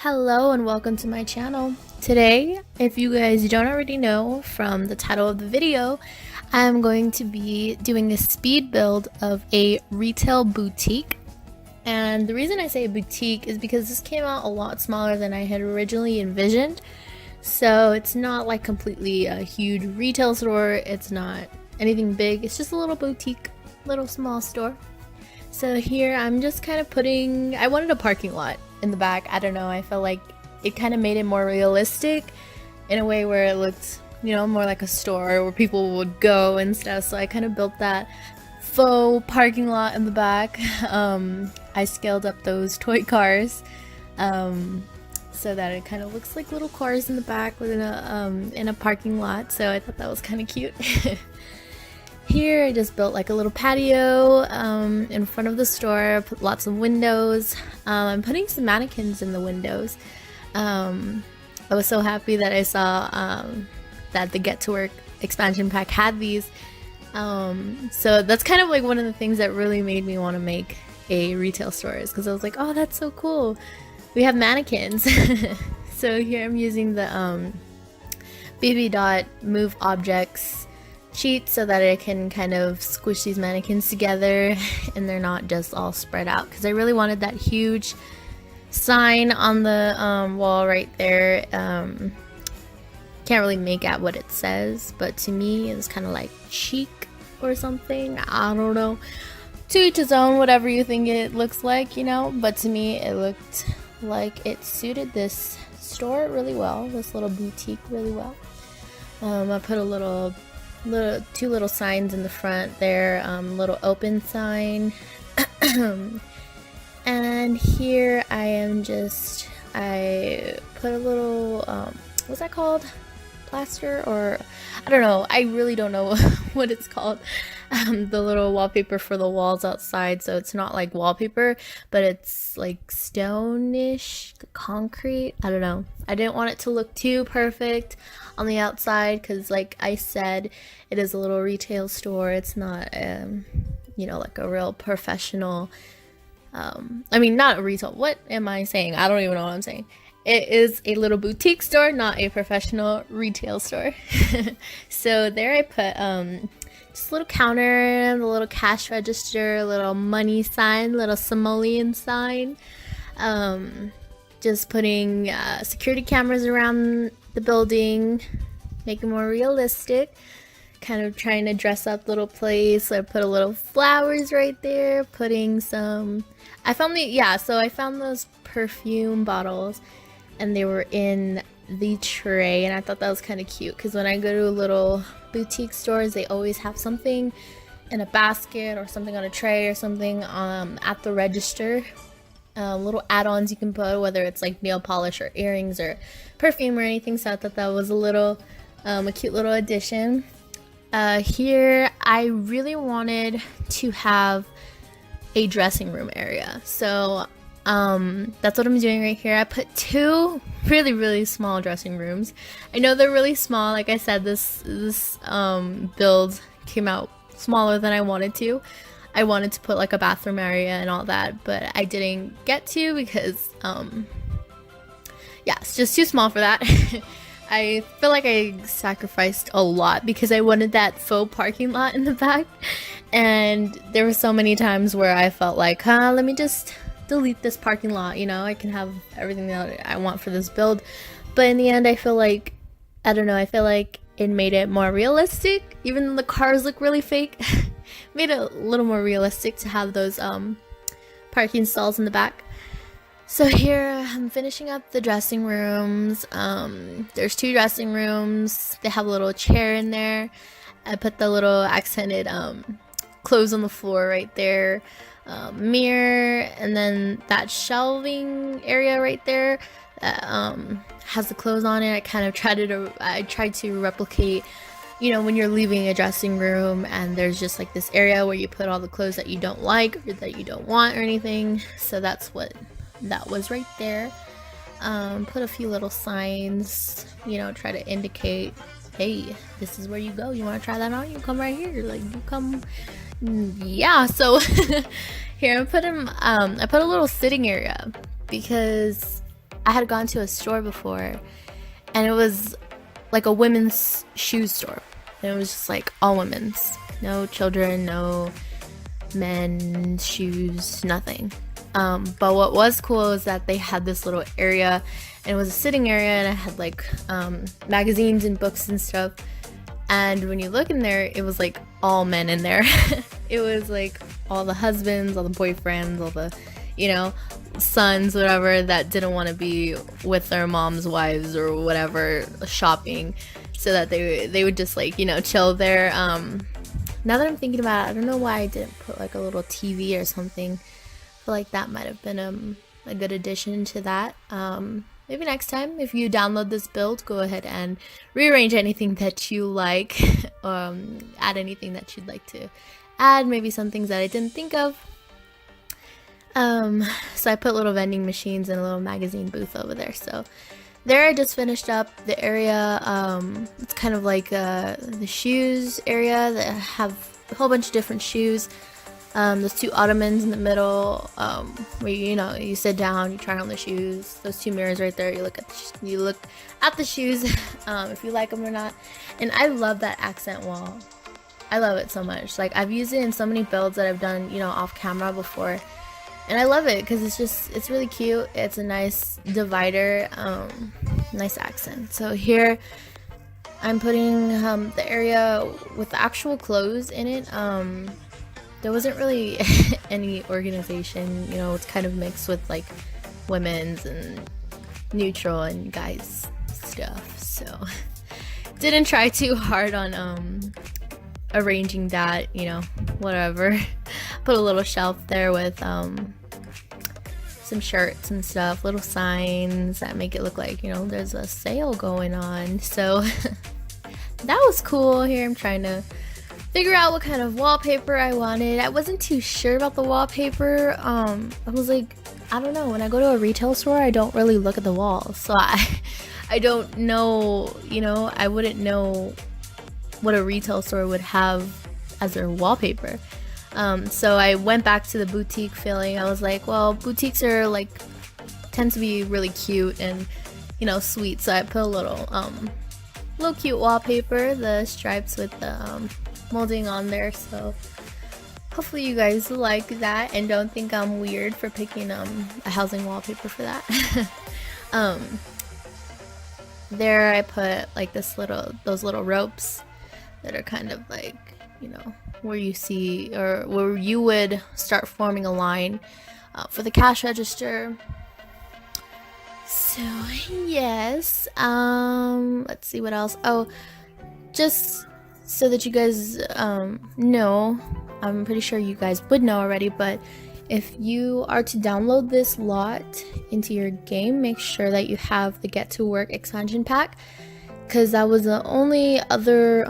Hello and welcome to my channel. Today, if you guys don't already know from the title of the video, I'm going to be doing a speed build of a retail boutique. And the reason I say boutique is because this came out a lot smaller than I had originally envisioned. So it's not like completely a huge retail store, it's not anything big, it's just a little boutique, little small store. So here I'm just kind of I wanted a parking lot in the back. I don't know, I felt like it kind of made it more realistic in a way where it looked, more like a store where people would go and stuff. So I kind of built that faux parking lot in the back. I scaled up those toy cars so that it kind of looks like little cars in the back within a parking lot. So I thought that was kind of cute. Here I just built like a little patio in front of the store, put lots of windows. I'm putting some mannequins in the windows. I was so happy that I saw that the Get to Work expansion pack had these. So that's kind of like one of the things that really made me want to make a retail store, is because I was like, oh, that's so cool. We have mannequins. So here I'm using the BB Dot Move Objects sheet so that I can kind of squish these mannequins together and they're not just all spread out, because I really wanted that huge sign on the wall right there. Can't really make out what it says, but to me it's kind of like chic or something. I don't know, to each his own, whatever you think it looks like, but to me it looked like it suited this store really well, this little boutique really well. I put two little signs in the front there, little open sign. And here I put a little what's that called, plaster, or I don't know, I really don't know what it's called. The little wallpaper for the walls outside, so it's not like wallpaper, but it's like stone-ish, concrete. I don't know, I didn't want it to look too perfect on the outside because, like I said, it is a little retail store. It's not like a real professional, I mean, not a retail, what am I saying? I don't even know what I'm saying. It is a little boutique store, not a professional retail store. So there I put just a little counter, a little cash register, a little money sign, little simoleon sign. Just putting security cameras around the building, make it more realistic. Kind of trying to dress up the little place. So I put a little flowers right there, putting some, I found those perfume bottles and they were in the tray, and I thought that was kind of cute because when I go to little boutique stores, they always have something in a basket or something on a tray or something at the register. Little add-ons you can put, whether it's like nail polish or earrings or perfume or anything. So I thought that was a cute little addition. Here I really wanted to have a dressing room area, so that's what I'm doing right here. I put two really small dressing rooms. I know they're really small. Like I said, this build came out smaller than I wanted to. I wanted to put like a bathroom area and all that, but I didn't get to because it's just too small for that. I feel like I sacrificed a lot because I wanted that faux parking lot in the back, and there were so many times where I felt like, let me just delete this parking lot, I can have everything that I want for this build. But in the end, I feel like, I don't know, I feel like it made it more realistic, even though the cars look really fake. Made it a little more realistic to have those parking stalls in the back. So here I'm finishing up the dressing rooms. There's two dressing rooms. They have a little chair in there. I put the little accented clothes on the floor right there. Mirror, and then that shelving area right there that has the clothes on it. I tried to replicate, when you're leaving a dressing room and there's just like this area where you put all the clothes that you don't like or that you don't want or anything. So that's what that was right there. Put a few little signs, try to indicate, hey, this is where you go. You want to try that on? You come right here. Like, you come. Yeah, so here I put a little sitting area because I had gone to a store before, and it was like a women's shoe store. And it was just like all women's, no children, no men's shoes, nothing. But what was cool is that they had this little area, and it was a sitting area, and it had like magazines and books and stuff. And when you look in there, it was like all men in there. It was like all the husbands, all the boyfriends, all the, you know, sons, whatever, that didn't want to be with their mom's wives or whatever shopping, so that they would just like, you know, chill there. Now that I'm thinking about it, I don't know why I didn't put like a little TV or something. I feel like that might have been a good addition to that. Maybe next time, if you download this build, go ahead and rearrange anything that you like, add anything that you'd like to add, maybe some things that I didn't think of. So I put little vending machines and a little magazine booth over there. So there I just finished up the area. It's kind of like the shoes area that have a whole bunch of different shoes. Those two ottomans in the middle, where you sit down, you try on the shoes. Those two mirrors right there, you look at the shoes, if you like them or not. And I love that accent wall. I love it so much. Like, I've used it in so many builds that I've done, you know, off camera before, and I love it because it's really cute. It's a nice divider, nice accent. So here I'm putting the area with the actual clothes in it. There wasn't really any organization, you know, it's kind of mixed with like women's and neutral and guys stuff. So didn't try too hard on arranging that, you know, whatever. Put a little shelf there with some shirts and stuff, little signs that make it look like, you know, there's a sale going on. So that was cool. Here I'm trying to figure out what kind of wallpaper I wanted. I wasn't too sure about the wallpaper. I was like, I don't know, when I go to a retail store, I don't really look at the walls, so I don't know, you know, I wouldn't know what a retail store would have as their wallpaper. So I went back to the boutique feeling. I was like, well, boutiques are like, tend to be really cute and, you know, sweet, so I put a little cute wallpaper, the stripes with the molding on there. So hopefully you guys like that and don't think I'm weird for picking a housing wallpaper for that. There I put like those little ropes that are kind of like, you know, where you see, or where you would start forming a line for the cash register. So yes, let's see what else. Oh, just so that you guys know, I'm pretty sure you guys would know already, but if you are to download this lot into your game, make sure that you have the Get to Work expansion pack, because that was the only other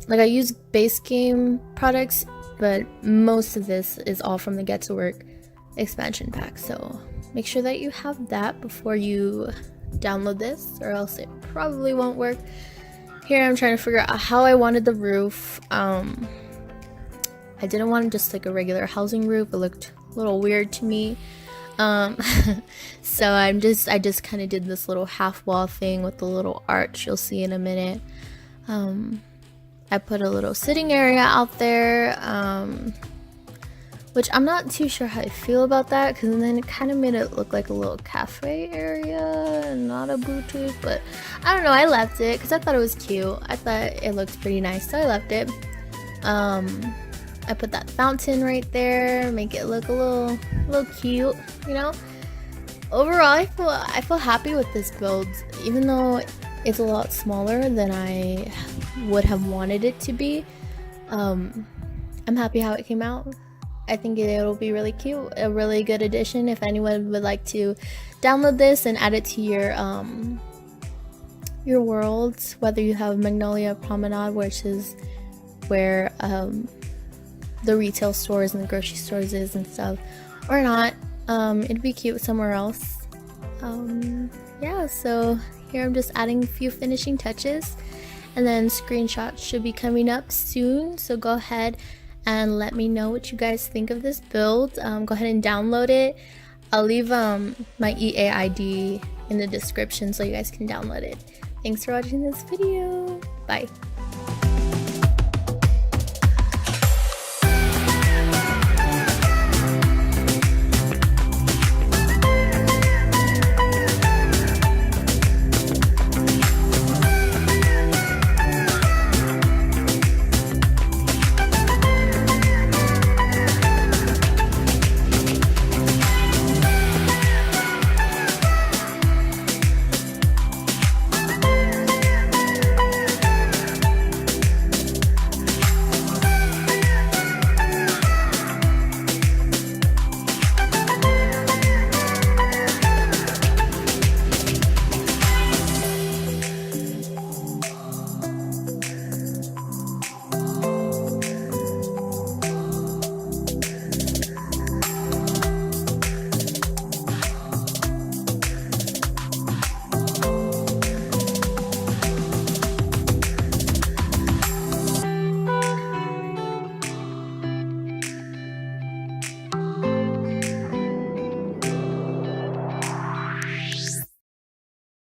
like, I use base game products, but most of this is all from the Get to Work expansion pack. So make sure that you have that before you download this, or else it probably won't work. Here I'm trying to figure out how I wanted the roof. I didn't want just like a regular housing roof. It looked a little weird to me. So I just kind of did this little half wall thing with the little arch you'll see in a minute. I put a little sitting area out there, which I'm not too sure how I feel about that, because then it kind of made it look like a little cafe area, not a boutique. But I don't know, I left it because I thought it was cute. I thought it looked pretty nice, so I left it. I put that fountain right there, make it look a little cute, you know. Overall, I feel happy with this build, even though it's a lot smaller than I would have wanted it to be. I'm happy how it came out. I think it'll be really cute, a really good addition. If anyone would like to download this and add it to your worlds, whether you have Magnolia Promenade, which is where the retail stores and the grocery stores is and stuff, or not, it'd be cute somewhere else. Yeah, so here I'm just adding a few finishing touches, and then screenshots should be coming up soon, so go ahead and let me know what you guys think of this build. Go ahead and download it. I'll leave my EA ID in the description so you guys can download it. Thanks for watching this video. Bye.